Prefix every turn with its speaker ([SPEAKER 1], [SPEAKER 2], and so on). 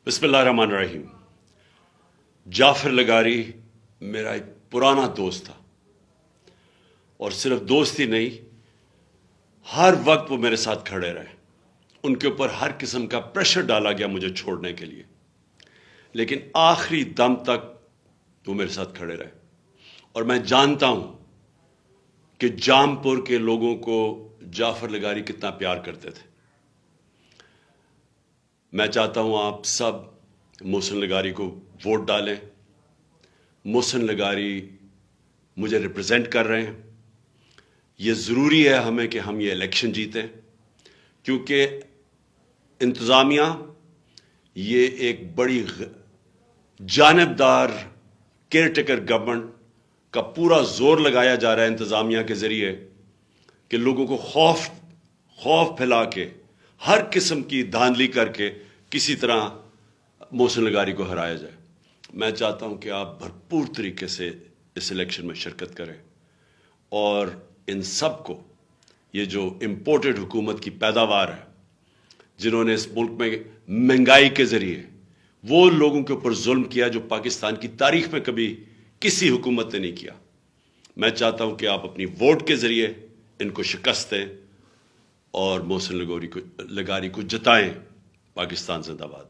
[SPEAKER 1] بسم اللہ الرحمن الرحیم۔ جعفر لغاری میرا ایک پرانا دوست تھا، اور صرف دوست ہی نہیں، ہر وقت وہ میرے ساتھ کھڑے رہے۔ ان کے اوپر ہر قسم کا پریشر ڈالا گیا مجھے چھوڑنے کے لیے، لیکن آخری دم تک وہ میرے ساتھ کھڑے رہے۔ اور میں جانتا ہوں کہ جام پور کے لوگوں کو جعفر لغاری کتنا پیار کرتے تھے۔ میں چاہتا ہوں آپ سب محسن لغاری کو ووٹ ڈالیں۔ محسن لغاری مجھے ریپرزینٹ کر رہے ہیں۔ یہ ضروری ہے ہمیں کہ ہم یہ الیکشن جیتیں، کیونکہ انتظامیہ یہ ایک بڑی جانبدار کیئر ٹیکر گورنمنٹ کا پورا زور لگایا جا رہا ہے انتظامیہ کے ذریعے کہ لوگوں کو خوف پھیلا کے، ہر قسم کی دھاندلی کر کے کسی طرح محسن لغاری کو ہرایا جائے۔ میں چاہتا ہوں کہ آپ بھرپور طریقے سے اس الیکشن میں شرکت کریں، اور ان سب کو، یہ جو امپورٹڈ حکومت کی پیداوار ہے، جنہوں نے اس ملک میں مہنگائی کے ذریعے وہ لوگوں کے اوپر ظلم کیا جو پاکستان کی تاریخ میں کبھی کسی حکومت نے نہیں کیا، میں چاہتا ہوں کہ آپ اپنی ووٹ کے ذریعے ان کو شکست دیں اور محسن لغاری کو جتائیں۔ پاکستان زندہ باد۔